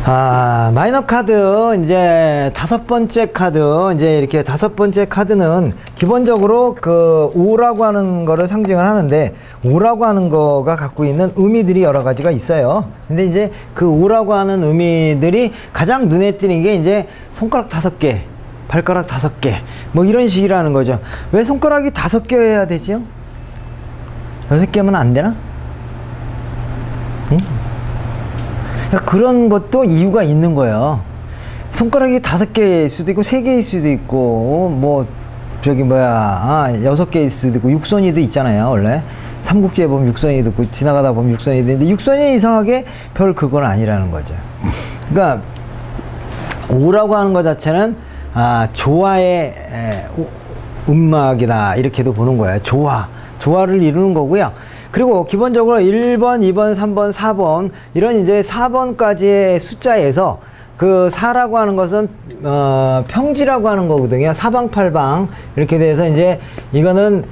마이너 카드, 이제 5번째 카드, 이제 이렇게 5번째 카드는 기본적으로 그 5라고 하는 거를 상징을 하는데, 5라고 하는 거가 갖고 있는 의미들이 여러 가지가 있어요. 근데 이제 그 5라고 하는 의미들이 가장 눈에 띄는 게 이제 손가락 5개, 발가락 5개, 뭐 이런 식이라는 거죠. 왜 손가락이 5개여야 되지요? 6개면 안 되나? 응? 그런 것도 이유가 있는 거예요. 손가락이 5개일 수도 있고 3개일 수도 있고 뭐 저기 뭐야 6개일 수도 있고 육선이도 있잖아요. 원래 삼국지에 보면 육선이도 있고 지나가다 보면 육선이도 있는데 육선이 이상하게 별 그건 아니라는 거죠. 그러니까 5라고 하는 것 자체는 조화의 음막이다 이렇게도 보는 거예요. 조화를 이루는 거고요. 그리고 기본적으로 1번, 2번, 3번, 4번 이런 이제 4번까지의 숫자에서 그 4라고 하는 것은 평지라고 하는 거거든요. 사방팔방 이렇게 돼서 이제 이거는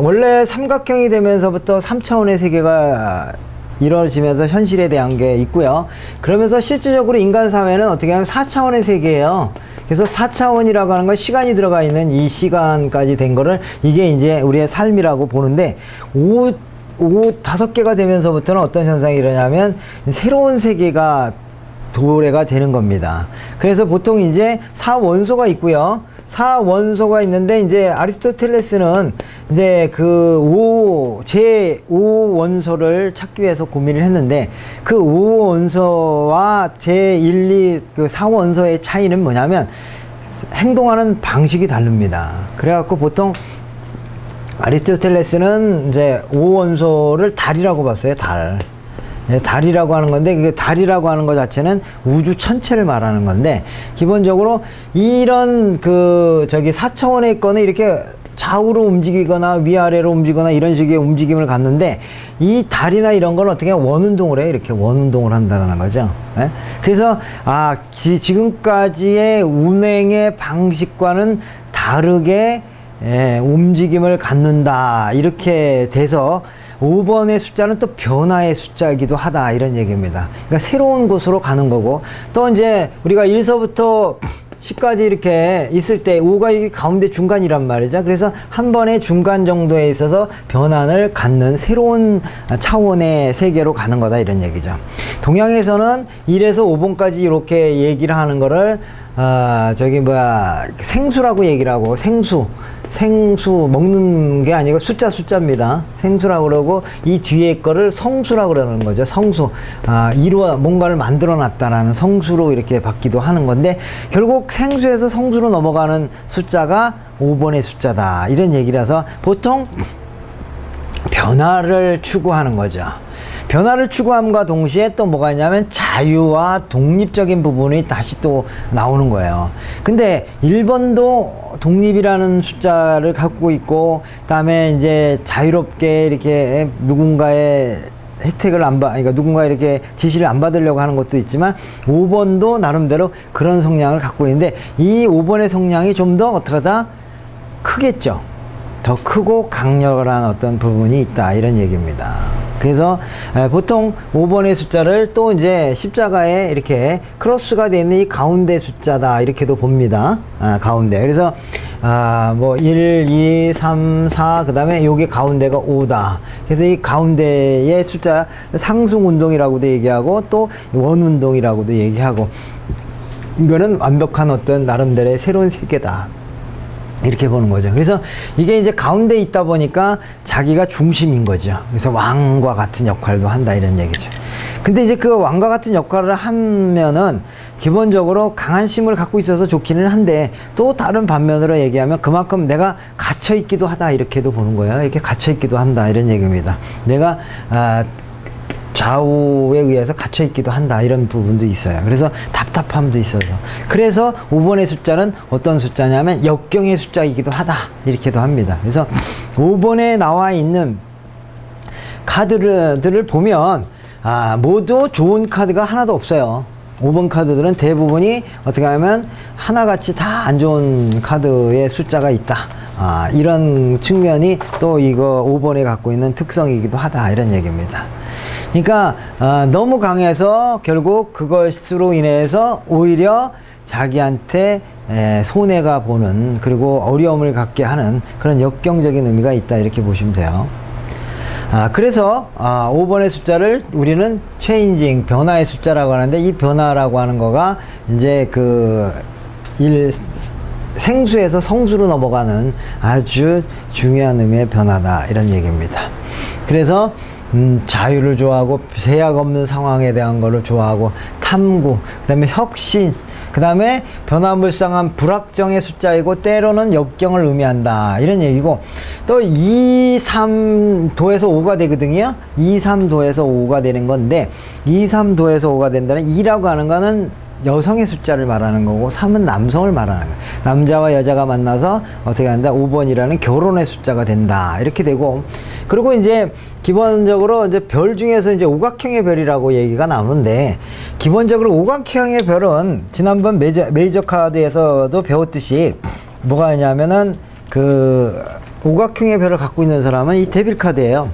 원래 삼각형이 되면서부터 3차원의 세계가 이루어지면서 현실에 대한 게 있고요. 그러면서 실질적으로 인간 사회는 어떻게 하면 4차원의 세계예요. 그래서 4차원이라고 하는 건 시간이 들어가 있는 이 시간까지 된 거를 이게 이제 우리의 삶이라고 보는데 5개가 되면서부터는 어떤 현상이 일어나냐면 새로운 세계가 도래가 되는 겁니다. 그래서 보통 이제 4원소가 있고요. 4원소가 있는데 이제 아리스토텔레스는 이제 그 제5원소를 찾기 위해서 고민을 했는데 그 5원소와 제1, 2, 그 4원소의 차이는 뭐냐면 행동하는 방식이 다릅니다. 그래갖고 보통 아리스토텔레스는 이제 5원소를 달이라고 봤어요. 달이라고 하는 건데, 그 달이라고 하는 것 자체는 우주 전체를 말하는 건데, 기본적으로 이런 4차원의 거는 이렇게 좌우로 움직이거나 위아래로 움직이거나 이런 식의 움직임을 갖는데, 이 달이나 이런 건 어떻게 원운동을 해요. 이렇게 원운동을 한다는 거죠. 예? 그래서, 지금까지의 운행의 방식과는 다르게 움직임을 갖는다 이렇게 돼서 5번의 숫자는 또 변화의 숫자이기도 하다 이런 얘기입니다. 그러니까 새로운 곳으로 가는 거고 또 이제 우리가 1서부터 10까지 이렇게 있을 때 5가 이게 가운데 중간이란 말이죠. 그래서 한 번의 중간 정도에 있어서 변환을 갖는 새로운 차원의 세계로 가는 거다 이런 얘기죠. 동양에서는 1에서 5번까지 이렇게 얘기를 하는 거를 생수라고 얘기를 하고 생수 먹는 게 아니고 숫자입니다. 생수라고 그러고 이 뒤에 거를 성수라고 그러는 거죠. 성수. 뭔가를 만들어 놨다라는 성수로 이렇게 받기도 하는 건데 결국 생수에서 성수로 넘어가는 숫자가 5번의 숫자다. 이런 얘기라서 보통 변화를 추구하는 거죠. 변화를 추구함과 동시에 또 뭐가 있냐면 자유와 독립적인 부분이 다시 또 나오는 거예요. 근데 1번도 독립이라는 숫자를 갖고 있고, 그다음에 이제 자유롭게 이렇게 누군가의 혜택을 그러니까 누군가 이렇게 지시를 안 받으려고 하는 것도 있지만 5번도 나름대로 그런 성향을 갖고 있는데 이 5번의 성향이 좀 더 어떻게 하다 크겠죠. 더 크고 강렬한 어떤 부분이 있다 이런 얘기입니다. 그래서 보통 5번의 숫자를 또 이제 십자가에 이렇게 크로스가 되어 있는 이 가운데 숫자다 이렇게도 봅니다. 가운데. 그래서 뭐 1, 2, 3, 4 그 다음에 요게 가운데가 5다. 그래서 이 가운데의 숫자 상승운동이라고도 얘기하고 또 원운동이라고도 얘기하고 이거는 완벽한 어떤 나름대로의 새로운 세계다. 이렇게 보는 거죠. 그래서 이게 이제 가운데 있다 보니까 자기가 중심인 거죠. 그래서 왕과 같은 역할도 한다 이런 얘기죠. 근데 이제 그 왕과 같은 역할을 하면은 기본적으로 강한 힘을 갖고 있어서 좋기는 한데 또 다른 반면으로 얘기하면 그만큼 내가 갇혀 있기도 하다 이렇게도 보는 거예요. 이렇게 갇혀 있기도 한다 이런 얘기입니다. 내가 좌우에 의해서 갇혀 있기도 한다 이런 부분도 있어요. 그래서 답답함도 있어서 그래서 5번의 숫자는 어떤 숫자냐면 역경의 숫자이기도 하다 이렇게도 합니다. 그래서 5번에 나와 있는 카드들을 보면 모두 좋은 카드가 하나도 없어요. 5번 카드들은 대부분이 어떻게 하면 하나같이 다 안 좋은 카드의 숫자가 있다. 이런 측면이 또 이거 5번에 갖고 있는 특성이기도 하다 이런 얘기입니다. 그러니까 너무 강해서 결국 그것으로 인해서 오히려 자기한테 손해가 보는, 그리고 어려움을 갖게 하는 그런 역경적인 의미가 있다, 이렇게 보시면 돼요. 그래서 5번의 숫자를 우리는 체인징, 변화의 숫자라고 하는데, 이 변화라고 하는 거가 이제 그 생수에서 성수로 넘어가는 아주 중요한 의미의 변화다, 이런 얘기입니다. 그래서 자유를 좋아하고, 제약 없는 상황에 대한 거를 좋아하고, 탐구, 그 다음에 혁신, 그 다음에 변화무쌍한 불확정의 숫자이고 때로는 역경을 의미한다, 이런 얘기고, 또 2, 3도에서 5가 되거든요. 2, 3도에서 5가 되는 건데, 2, 3도에서 5가 된다는, 2라고 하는 거는 여성의 숫자를 말하는 거고, 3은 남성을 말하는 거예요. 남자와 여자가 만나서 어떻게 한다? 5번이라는 결혼의 숫자가 된다, 이렇게 되고, 그리고 이제 기본적으로 이제 별 중에서 이제 오각형의 별이라고 얘기가 나오는데, 기본적으로 오각형의 별은 지난번 메이저 카드에서도 배웠듯이 뭐가 있냐면은, 그 오각형의 별을 갖고 있는 사람은 이 데빌 카드예요.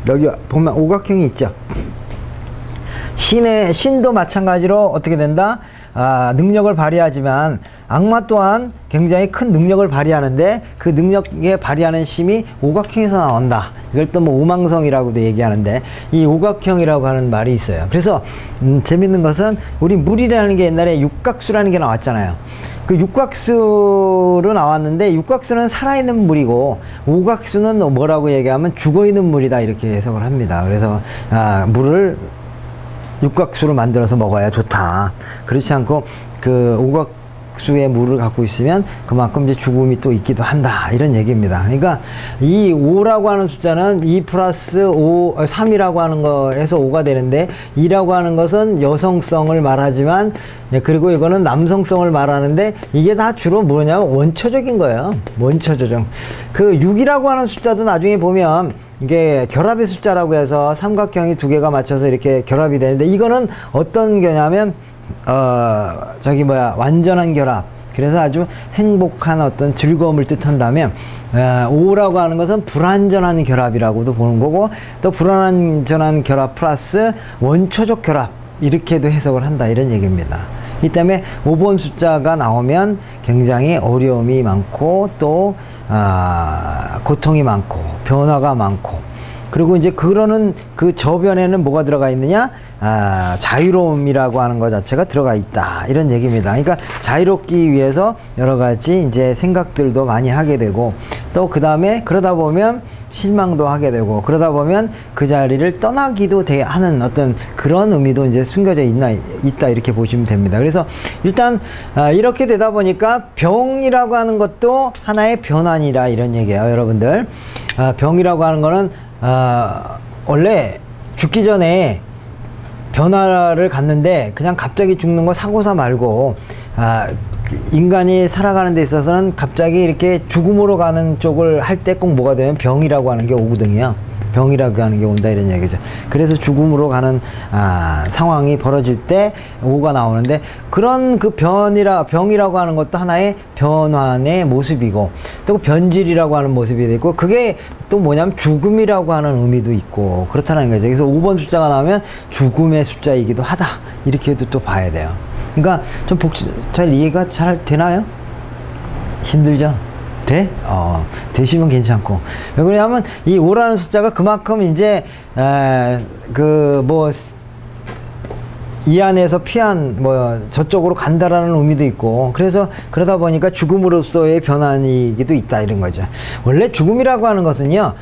여기 보면 오각형이 있죠. 신도 마찬가지로 어떻게 된다? 능력을 발휘하지만 악마 또한 굉장히 큰 능력을 발휘하는데, 그 능력에 발휘하는 힘이 오각형에서 나온다. 이걸 또 뭐 오망성이라고도 얘기하는데, 이 오각형이라고 하는 말이 있어요. 그래서 재밌는 것은, 우리 물이라는 게 옛날에 육각수라는 게 나왔잖아요. 그 육각수로 나왔는데, 육각수는 살아있는 물이고, 오각수는 뭐라고 얘기하면 죽어있는 물이다, 이렇게 해석을 합니다. 그래서 물을 육각수로 만들어서 먹어야 좋다. 그렇지 않고 그 오각수의 물을 갖고 있으면 그만큼 이제 죽음이 또 있기도 한다, 이런 얘기입니다. 그러니까 이 5라고 하는 숫자는 2 플러스 5, 3이라고 하는 거에서 5가 되는데, 2라고 하는 것은 여성성을 말하지만, 그리고 이거는 남성성을 말하는데, 이게 다 주로 뭐냐면 원초적인 거예요. 원초조정. 그 6이라고 하는 숫자도 나중에 보면 이게 결합의 숫자라고 해서 삼각형이 두 개가 맞춰서 이렇게 결합이 되는데, 이거는 어떤 거냐면 완전한 결합. 그래서 아주 행복한 어떤 즐거움을 뜻한다면, 5라고 하는 것은 불완전한 결합이라고도 보는 거고, 또 불완전한 결합 플러스 원초적 결합, 이렇게도 해석을 한다, 이런 얘기입니다. 이 때문에 5번 숫자가 나오면 굉장히 어려움이 많고, 또 고통이 많고, 변화가 많고, 그리고 이제 그러는 그 저변에는 뭐가 들어가 있느냐? 자유로움이라고 하는 것 자체가 들어가 있다, 이런 얘기입니다. 그러니까 자유롭기 위해서 여러 가지 이제 생각들도 많이 하게 되고, 또 그 다음에 그러다 보면 실망도 하게 되고, 그러다 보면 그 자리를 떠나기도 하는 어떤 그런 의미도 이제 숨겨져 있다, 이렇게 보시면 됩니다. 그래서 일단 이렇게 되다 보니까 병이라고 하는 것도 하나의 변환이라, 이런 얘기예요, 여러분들. 병이라고 하는 거는 원래 죽기 전에 변화를 갖는데, 그냥 갑자기 죽는 거 사고사 말고, 인간이 살아가는 데 있어서는 갑자기 이렇게 죽음으로 가는 쪽을 할 때 꼭 뭐가 되면 병이라고 하는 게 오거든요. 병이라고 하는 게 온다, 이런 얘기죠. 그래서 죽음으로 가는 상황이 벌어질 때 5가 나오는데, 그런 그 병이라고 하는 것도 하나의 변환의 모습이고, 또 변질이라고 하는 모습이 있고, 그게 또 뭐냐면 죽음이라고 하는 의미도 있고, 그렇다는 거죠. 그래서 5번 숫자가 나오면 죽음의 숫자이기도 하다, 이렇게도 또 봐야 돼요. 그러니까 좀 잘 이해가 잘 되나요? 힘들죠? 돼? 되시면 괜찮고. 왜 그러냐면 이 5라는 숫자가 그만큼 이제 이 안에서 피한 저쪽으로 간다라는 의미도 있고, 그래서 그러다 보니까 죽음으로서의 변환이기도 있다, 이런 거죠. 원래 죽음이라고 하는 것은요,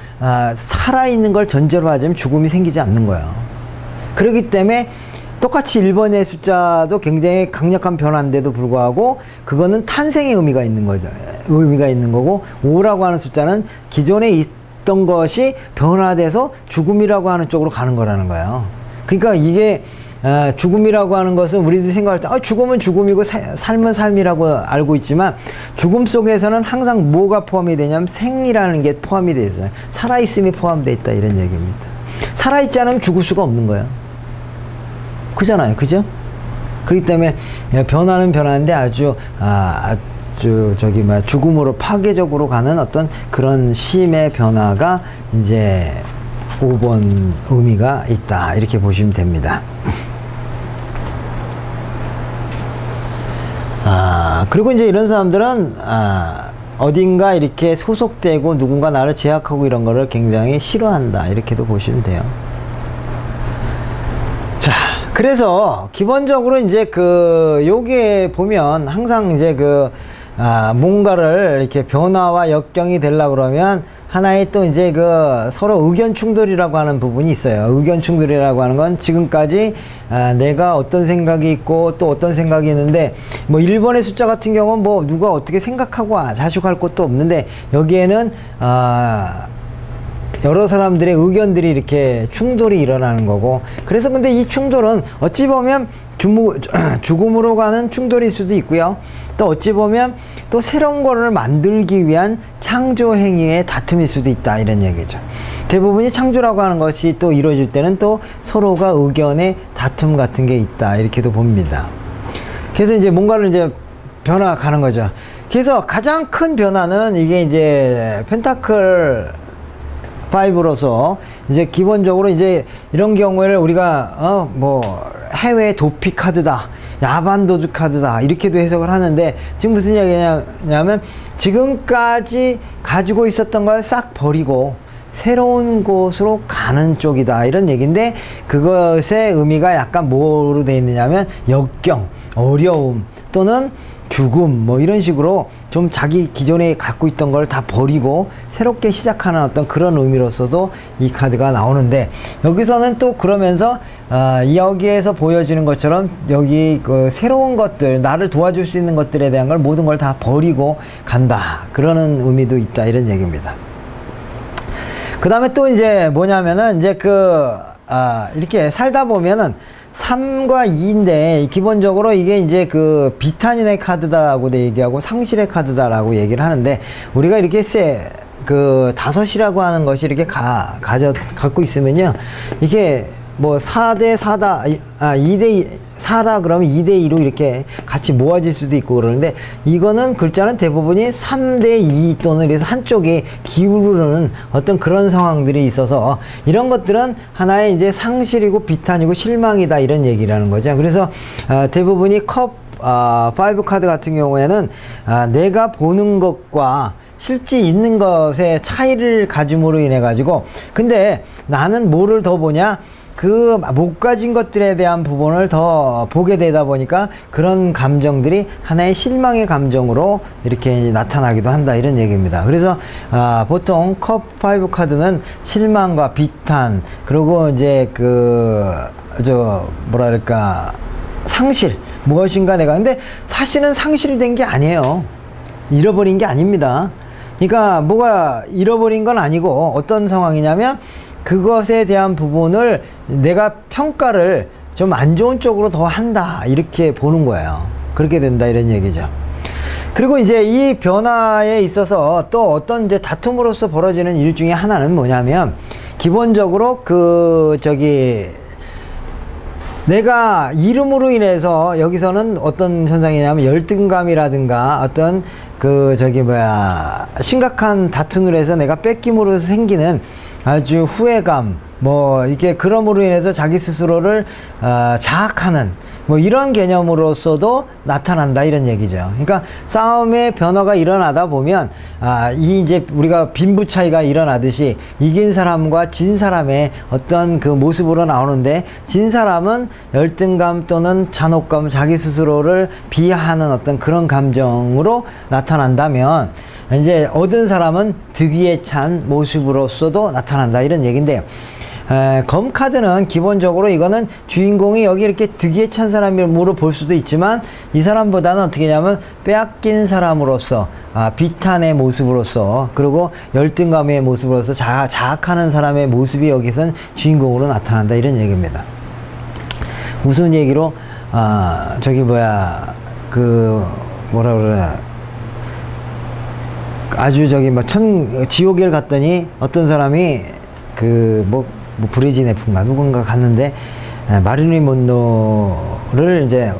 살아있는 걸 전제로 하자면 죽음이 생기지 않는 거예요. 그렇기 때문에 똑같이 1번의 숫자도 굉장히 강력한 변화인데도 불구하고, 그거는 탄생의 의미가 있는 거죠. 의미가 있는 거고, 5라고 하는 숫자는 기존에 있던 것이 변화돼서 죽음이라고 하는 쪽으로 가는 거라는 거예요. 그러니까 이게 죽음이라고 하는 것은 우리들이 생각할 때 죽음은 죽음이고 삶은 삶이라고 알고 있지만, 죽음 속에서는 항상 뭐가 포함이 되냐면 생이라는 게 포함이 되어 있어요. 살아있음이 포함되어 있다, 이런 얘기입니다. 살아있지 않으면 죽을 수가 없는 거예요. 그잖아요, 그죠? 그렇기 때문에 변화는 변화인데 아주 죽음으로 파괴적으로 가는 어떤 그런 심의 변화가 이제 5번 의미가 있다 이렇게 보시면 됩니다. 그리고 이제 이런 사람들은 어딘가 이렇게 소속되고 누군가 나를 제약하고 이런 거를 굉장히 싫어한다 이렇게도 보시면 돼요. 자, 그래서 기본적으로 이제 여기에 보면 항상 이제 뭔가를 이렇게 변화와 역경이 되려고 그러면 하나의 또 이제 서로 의견 충돌이라고 하는 부분이 있어요. 의견 충돌이라고 하는 건 지금까지 내가 어떤 생각이 있고 또 어떤 생각이 있는데, 뭐 1번의 숫자 같은 경우는 뭐 누가 어떻게 생각하고 자식할 것도 없는데, 여기에는 여러 사람들의 의견들이 이렇게 충돌이 일어나는 거고, 그래서 근데 이 충돌은 어찌 보면 죽음으로 가는 충돌일 수도 있고요. 또 어찌 보면 또 새로운 거를 만들기 위한 창조 행위의 다툼일 수도 있다 이런 얘기죠. 대부분이 창조라고 하는 것이 또 이루어질 때는 또 서로가 의견의 다툼 같은 게 있다 이렇게도 봅니다. 그래서 이제 뭔가를 이제 변화가는 거죠. 그래서 가장 큰 변화는 이게 이제 펜타클 5로서 이제 기본적으로 이제 이런 경우에는 우리가 뭐 해외 도피 카드다, 야반 도주 카드다 이렇게도 해석을 하는데, 지금 무슨 얘기냐면 지금까지 가지고 있었던 걸 싹 버리고 새로운 곳으로 가는 쪽이다 이런 얘기인데, 그것의 의미가 약간 뭐로 되어 있느냐면 역경, 어려움 또는 죽음 뭐 이런 식으로 좀 자기 기존에 갖고 있던 걸 다 버리고 새롭게 시작하는 어떤 그런 의미로서도 이 카드가 나오는데, 여기서는 또 그러면서 여기에서 보여지는 것처럼 여기 새로운 것들, 나를 도와줄 수 있는 것들에 대한 걸 모든 걸 다 버리고 간다 그러는 의미도 있다 이런 얘기입니다. 그 다음에 또 이제 뭐냐면은 이제 이렇게 살다 보면은 3과 2인데 기본적으로 이게 이제 비탄인의 카드다라고 얘기하고 상실의 카드다라고 얘기를 하는데, 우리가 이렇게 5이라고 하는 것이 이렇게 갖고 있으면요, 이게 뭐 4대 4다, 2대 4다 그러면 2대 2로 이렇게 같이 모아질 수도 있고 그러는데, 이거는 글자는 대부분이 3대 2 또는 그래서 한쪽에 기울는 어떤 그런 상황들이 있어서, 이런 것들은 하나의 이제 상실이고 비탄이고 실망이다 이런 얘기라는 거죠. 그래서 대부분이 컵 5 카드 같은 경우에는 내가 보는 것과 실제 있는 것의 차이를 가짐으로 인해 가지고, 근데 나는 뭐를 더 보냐, 못 가진 것들에 대한 부분을 더 보게 되다 보니까 그런 감정들이 하나의 실망의 감정으로 이렇게 나타나기도 한다 이런 얘기입니다. 그래서 보통 컵 5 카드는 실망과 비탄, 그리고 이제 뭐랄까 상실, 무엇인가 내가, 근데 사실은 상실된 게 아니에요. 잃어버린 게 아닙니다. 그러니까 뭐가 잃어버린 건 아니고, 어떤 상황이냐면 그것에 대한 부분을 내가 평가를 좀 안 좋은 쪽으로 더 한다 이렇게 보는 거예요. 그렇게 된다 이런 얘기죠. 그리고 이제 이 변화에 있어서 또 어떤 이제 다툼으로서 벌어지는 일 중에 하나는 뭐냐면, 기본적으로 내가 이름으로 인해서 여기서는 어떤 현상이냐면 열등감이라든가 어떤 심각한 다툼으로 해서 내가 뺏김으로 생기는 아주 후회감, 뭐 이게 그럼으로 인해서 자기 스스로를 자학하는 뭐 이런 개념으로서도 나타난다 이런 얘기죠. 그러니까 싸움의 변화가 일어나다 보면 이제 우리가 빈부 차이가 일어나듯이 이긴 사람과 진 사람의 어떤 모습으로 나오는데, 진 사람은 열등감 또는 잔혹감, 자기 스스로를 비하하는 어떤 그런 감정으로 나타난다면, 이제 얻은 사람은 득위에 찬 모습으로서도 나타난다 이런 얘기인데요. 검 카드는 기본적으로 이거는 주인공이 여기 이렇게 득위에 찬 사람으로 볼 수도 있지만, 이 사람보다는 어떻게 하냐면 빼앗긴 사람으로서, 비탄의 모습으로서, 그리고 열등감의 모습으로서 자학하는 사람의 모습이 여기선 주인공으로 나타난다 이런 얘기입니다. 무슨 얘기로 뭐라 그래, 아주 지옥에 갔더니 어떤 사람이 브레진 F인가 누군가 갔는데, 마릴린 먼로를 이제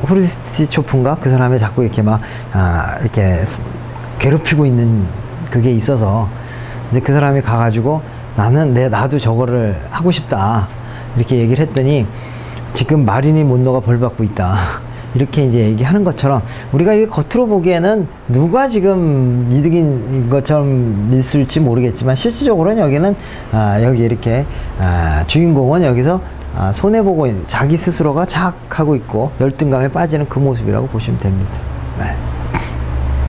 후르시초프인가 그 사람이 자꾸 이렇게 이렇게 괴롭히고 있는 그게 있어서, 이제 그 사람이 가가지고 나도 저거를 하고 싶다. 이렇게 얘기를 했더니 지금 마린이 몬로가 벌 받고 있다. 이렇게 이제 얘기하는 것처럼 우리가 이 겉으로 보기에는 누가 지금 이득인 것처럼 믿을지 모르겠지만 실질적으로는 여기는 여기 이렇게 주인공은 여기서 손해보고 자기 스스로가 자학하고 있고 열등감에 빠지는 그 모습이라고 보시면 됩니다. 네.